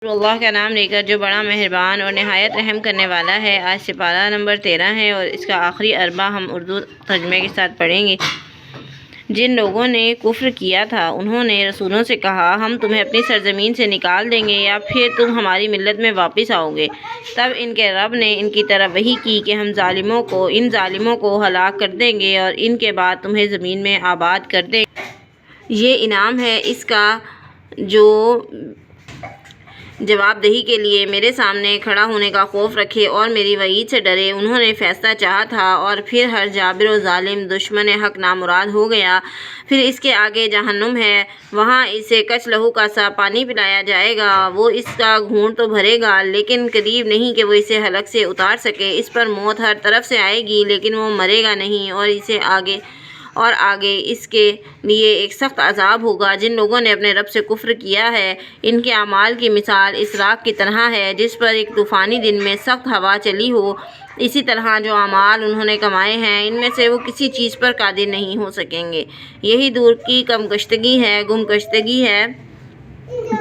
اللہ کا نام لے کر جو بڑا مہربان اور نہایت رحم کرنے والا ہے۔ آج سے پارہ نمبر 13 ہے اور اس کا آخری اربع ہم اردو ترجمے کے ساتھ پڑھیں گے۔ جن لوگوں نے کفر کیا تھا انہوں نے رسولوں سے کہا ہم تمہیں اپنی سرزمین سے نکال دیں گے یا پھر تم ہماری ملت میں واپس آؤ گے۔ تب ان کے رب نے ان کی طرف وحی کی کہ ہم ان ظالموں کو ہلاک کر دیں گے اور ان کے بعد تمہیں زمین میں آباد کر دیں گے۔ یہ انعام ہے اس کا جو جواب دہی کے لیے میرے سامنے کھڑا ہونے کا خوف رکھے اور میری وعید سے ڈرے۔ انہوں نے فیصلہ چاہا تھا اور پھر ہر جابر و ظالم دشمن حق نامراد ہو گیا۔ پھر اس کے آگے جہنم ہے، وہاں اسے کچ لہو کا سا پانی پلایا جائے گا۔ وہ اس کا گھونٹ تو بھرے گا لیکن قریب نہیں کہ وہ اسے حلق سے اتار سکے۔ اس پر موت ہر طرف سے آئے گی لیکن وہ مرے گا نہیں اور آگے اس کے لیے ایک سخت عذاب ہوگا۔ جن لوگوں نے اپنے رب سے کفر کیا ہے ان کے اعمال کی مثال اس راکھ کی طرح ہے جس پر ایک طوفانی دن میں سخت ہوا چلی ہو۔ اسی طرح جو اعمال انہوں نے کمائے ہیں ان میں سے وہ کسی چیز پر قادر نہیں ہو سکیں گے۔ یہی دور کی گم کشتگی ہے۔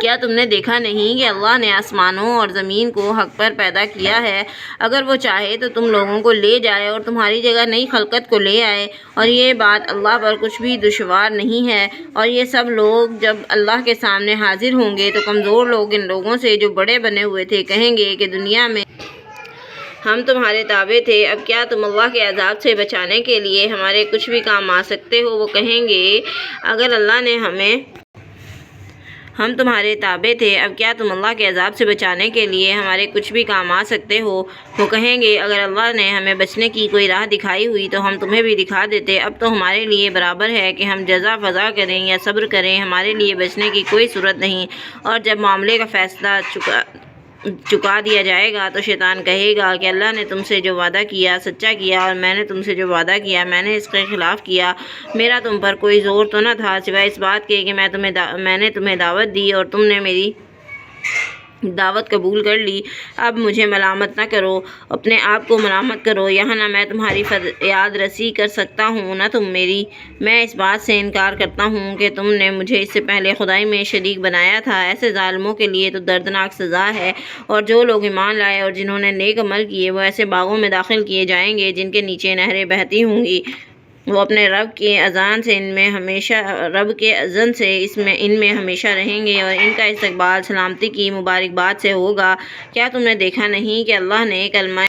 کیا تم نے دیکھا نہیں کہ اللہ نے آسمانوں اور زمین کو حق پر پیدا کیا ہے؟ اگر وہ چاہے تو تم لوگوں کو لے جائے اور تمہاری جگہ نئی خلقت کو لے آئے، اور یہ بات اللہ پر کچھ بھی دشوار نہیں ہے۔ اور یہ سب لوگ جب اللہ کے سامنے حاضر ہوں گے تو کمزور لوگ ان لوگوں سے جو بڑے بنے ہوئے تھے کہیں گے کہ دنیا میں ہم تمہارے تابع تھے، اب کیا تم اللہ کے عذاب سے بچانے کے لیے ہمارے کچھ بھی کام آ سکتے ہو؟ وہ کہیں گے اگر اللہ نے ہمیں بچنے کی کوئی راہ دکھائی ہوئی تو ہم تمہیں بھی دکھا دیتے۔ اب تو ہمارے لیے برابر ہے کہ ہم جزا فضا کریں یا صبر کریں، ہمارے لیے بچنے کی کوئی صورت نہیں۔ اور جب معاملے کا فیصلہ چکا دیا جائے گا تو شیطان کہے گا کہ اللہ نے تم سے جو وعدہ کیا سچا کیا اور میں نے تم سے جو وعدہ کیا میں نے اس کے خلاف کیا۔ میرا تم پر کوئی زور تو نہ تھا سوائے اس بات کے کہ میں نے تمہیں دعوت دی اور تم نے میری دعوت قبول کر لی۔ اب مجھے ملامت نہ کرو، اپنے آپ کو ملامت کرو، یہاں نہ میں تمہاری فریاد رسی کر سکتا ہوں نہ تم میری۔ میں اس بات سے انکار کرتا ہوں کہ تم نے مجھے اس سے پہلے خدائی میں شریک بنایا تھا۔ ایسے ظالموں کے لیے تو دردناک سزا ہے۔ اور جو لوگ ایمان لائے اور جنہوں نے نیک عمل کیے وہ ایسے باغوں میں داخل کیے جائیں گے جن کے نیچے نہریں بہتی ہوں گی۔ وہ اپنے رب کے اذن سے ان میں ہمیشہ رہیں گے اور ان کا استقبال سلامتی کی مبارکباد سے ہوگا۔ کیا تم نے دیکھا نہیں کہ اللہ نے کلمہ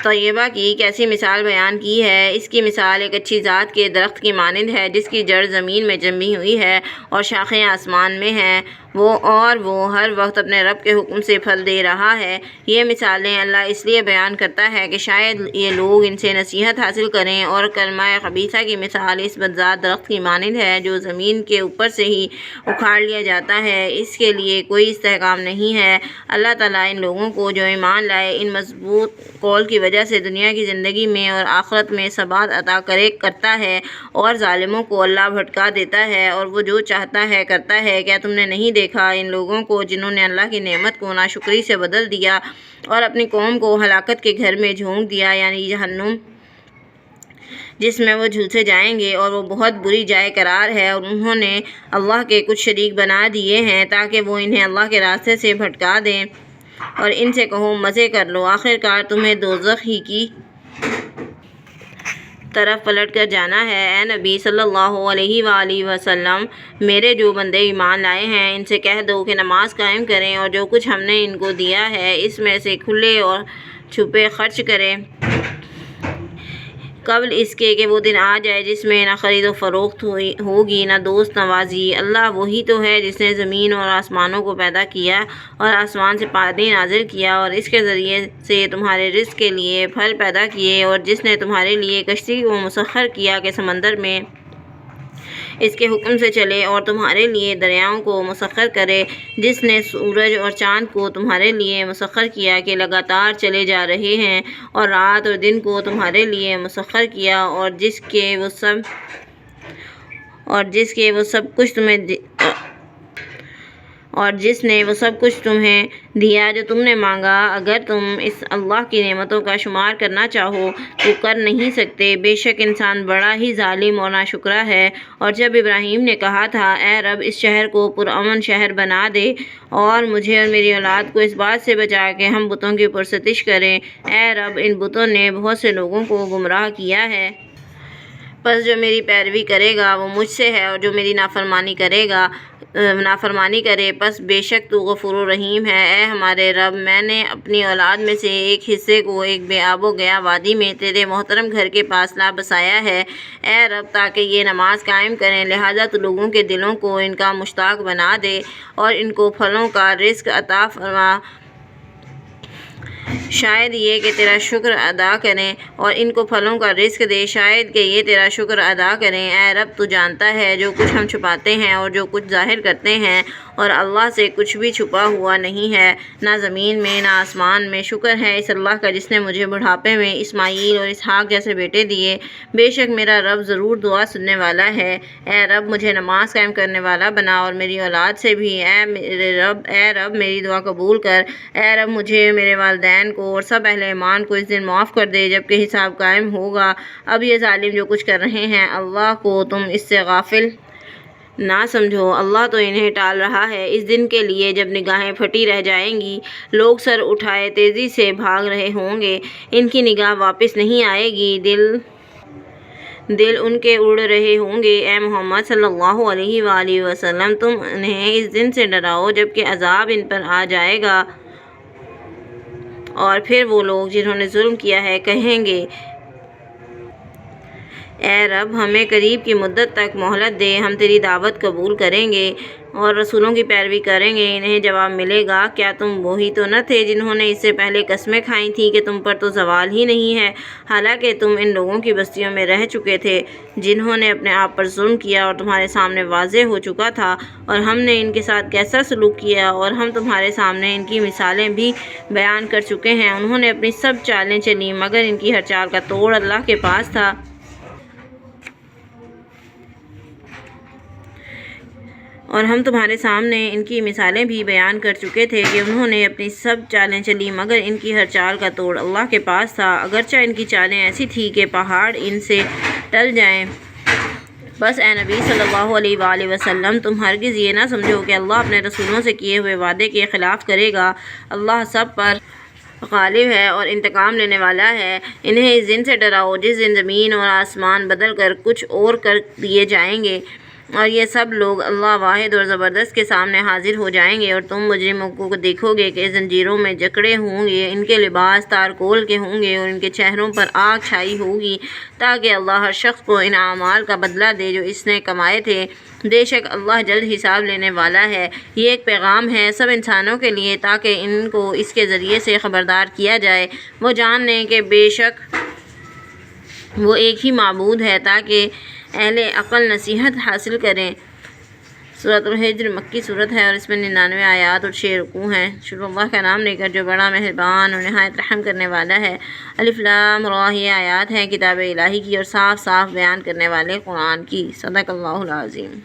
طیبہ کی کیسی مثال بیان کی ہے؟ اس کی مثال ایک اچھی ذات کے درخت کی مانند ہے جس کی جڑ زمین میں جمی ہوئی ہے اور شاخیں آسمان میں ہیں، وہ ہر وقت اپنے رب کے حکم سے پھل دے رہا ہے۔ یہ مثالیں اللہ اس لیے بیان کرتا ہے کہ شاید یہ لوگ ان سے نصیحت حاصل کریں۔ اور کلمہ خبیثہ کی مثال اس بدذات درخت کی مانند ہے جو زمین کے اوپر سے ہی اکھاڑ لیا جاتا ہے، اس کے لیے کوئی استحکام نہیں ہے۔ اللہ تعالیٰ ان لوگوں کو جو ایمان لائے ان مضبوط قول کی وجہ سے دنیا کی زندگی میں اور آخرت میں ثبات عطا کرتا ہے، اور ظالموں کو اللہ بھٹکا دیتا ہے اور وہ جو چاہتا ہے کرتا ہے۔ کیا تم نے نہیں دیکھا ان لوگوں کو جنہوں نے اللہ کی نعمت کو ناشکری سے بدل دیا اور اپنی قوم کو ہلاکت کے گھر میں جھونک دیا، یعنی جہنم، جس میں وہ جھلسے جائیں گے اور وہ بہت بری جائے قرار ہے۔ اور انہوں نے اللہ کے کچھ شریک بنا دیے ہیں تاکہ وہ انہیں اللہ کے راستے سے بھٹکا دیں، اور ان سے کہو مزے کر لو، آخرکار تمہیں دوزخ ہی کی طرف پلٹ کر جانا ہے۔ اے نبی صلی اللہ علیہ وآلہ وسلم، میرے جو بندے ایمان لائے ہیں ان سے کہہ دو کہ نماز قائم کریں اور جو کچھ ہم نے ان کو دیا ہے اس میں سے کھلے اور چھپے خرچ کریں، قبل اس کے کہ وہ دن آ جائے جس میں نہ خرید و فروخت ہوگی نہ دوست نوازی۔ اللہ وہی تو ہے جس نے زمین اور آسمانوں کو پیدا کیا اور آسمان سے پانی نازل کیا اور اس کے ذریعے سے تمہارے رزق کے لیے پھل پیدا کیے، اور جس نے تمہارے لیے کشتی کو مسخر کیا کہ سمندر میں اس کے حکم سے چلے، اور تمہارے لیے دریاؤں کو مسخر کرے، جس نے سورج اور چاند کو تمہارے لیے مسخر کیا کہ لگاتار چلے جا رہے ہیں، اور رات اور دن کو تمہارے لیے مسخر کیا، اور جس کے وہ سب کچھ اور جس نے وہ سب کچھ تمہیں دیا جو تم نے مانگا۔ اگر تم اس اللہ کی نعمتوں کا شمار کرنا چاہو تو کر نہیں سکتے، بے شک انسان بڑا ہی ظالم اور ناشکرا ہے۔ اور جب ابراہیم نے کہا تھا اے رب اس شہر کو پرامن شہر بنا دے اور مجھے اور میری اولاد کو اس بات سے بچا کہ ہم بتوں کی پرستش کریں، اے رب ان بتوں نے بہت سے لوگوں کو گمراہ کیا ہے، پس جو میری پیروی کرے گا وہ مجھ سے ہے اور جو میری نافرمانی کرے پس بے شک تو غفور و رحیم ہے۔ اے ہمارے رب، میں نے اپنی اولاد میں سے ایک حصے کو ایک بے آب و گیا وادی میں تیرے محترم گھر کے پاس لا بسایا ہے، اے رب تاکہ یہ نماز قائم کریں، لہٰذا تو لوگوں کے دلوں کو ان کا مشتاق بنا دے اور ان کو پھلوں کا رزق عطا فرما، شاید یہ کہ تیرا شکر ادا کریں، اور ان کو پھلوں کا رزق دے شاید کہ یہ تیرا شکر ادا کریں۔ اے رب تو جانتا ہے جو کچھ ہم چھپاتے ہیں اور جو کچھ ظاہر کرتے ہیں، اور اللہ سے کچھ بھی چھپا ہوا نہیں ہے، نہ زمین میں نہ آسمان میں۔ شکر ہے اس اللہ کا جس نے مجھے بڑھاپے میں اسماعیل اور اسحاق جیسے بیٹے دیے، بے شک میرا رب ضرور دعا سننے والا ہے۔ اے رب مجھے نماز قائم کرنے والا بنا اور میری اولاد سے بھی، اے رب میری دعا قبول کر، اے رب مجھے میرے والدین کو اور سب اہل ایمان کو اس دن معاف کر دے جبکہ حساب قائم ہوگا۔ اب یہ ظالم جو کچھ کر رہے ہیں اللہ کو تم اس سے غافل نہ سمجھو، اللہ تو انہیں ٹال رہا ہے اس دن کے لیے جب نگاہیں پھٹی رہ جائیں گی، لوگ سر اٹھائے تیزی سے بھاگ رہے ہوں گے، ان کی نگاہ واپس نہیں آئے گی، دل ان کے اڑ رہے ہوں گے۔ اے محمد صلی اللہ علیہ وآلہ وسلم تم انہیں اس دن سے ڈراؤ جبکہ عذاب ان پر آ جائے گا، اور پھر وہ لوگ جنہوں نے ظلم کیا ہے کہیں گے اے رب ہمیں قریب کی مدت تک مہلت دے، ہم تیری دعوت قبول کریں گے اور رسولوں کی پیروی کریں گے۔ انہیں جواب ملے گا کیا تم وہی تو نہ تھے جنہوں نے اس سے پہلے قسمیں کھائی تھیں کہ تم پر تو زوال ہی نہیں ہے، حالانکہ تم ان لوگوں کی بستیوں میں رہ چکے تھے جنہوں نے اپنے آپ پر ظلم کیا اور تمہارے سامنے واضح ہو چکا تھا، اور ہم نے ان کے ساتھ کیسا سلوک کیا، اور ہم تمہارے سامنے ان کی مثالیں بھی بیان کر چکے ہیں۔ انہوں نے اپنی سب چالیں چلیں مگر ان کی ہر چال کا توڑ اللہ کے پاس تھا۔ اور ہم تمہارے سامنے ان کی مثالیں بھی بیان کر چکے تھے کہ انہوں نے اپنی سب چالیں چلیں مگر ان کی ہر چال کا توڑ اللہ کے پاس تھا، اگرچہ ان کی چالیں ایسی تھیں کہ پہاڑ ان سے ٹل جائیں۔ بس اے نبی صلی اللہ علیہ وآلہ وسلم تم ہرگز یہ نہ سمجھو کہ اللہ اپنے رسولوں سے کیے ہوئے وعدے کے خلاف کرے گا، اللہ سب پر غالب ہے اور انتقام لینے والا ہے۔ انہیں اس دن سے ڈراؤ جس دن زمین اور آسمان بدل کر کچھ اور کر دیے جائیں گے اور یہ سب لوگ اللہ واحد اور زبردست کے سامنے حاضر ہو جائیں گے، اور تم مجرموں کو دیکھو گے کہ زنجیروں میں جکڑے ہوں گے، ان کے لباس تارکول کے ہوں گے اور ان کے چہروں پر آگ چھائی ہوگی تاکہ اللہ ہر شخص کو ان اعمال کا بدلہ دے جو اس نے کمائے تھے، بے شک اللہ جلد حساب لینے والا ہے۔ یہ ایک پیغام ہے سب انسانوں کے لیے تاکہ ان کو اس کے ذریعے سے خبردار کیا جائے، وہ جان لیں کہ بے شک وہ ایک ہی معبود ہے تاکہ اہل عقل نصیحت حاصل کریں۔ سورۃ الحجر مکی صورت ہے اور اس میں 99 آیات اور 6 رکوع ہیں۔ شروع اللہ کا نام لے کر جو بڑا مہربان اور نہایت رحم کرنے والا ہے۔ الف لام را، یہ آیات ہیں کتاب الہی کی اور صاف صاف بیان کرنے والے قرآن کی۔ صدق اللہ العظیم۔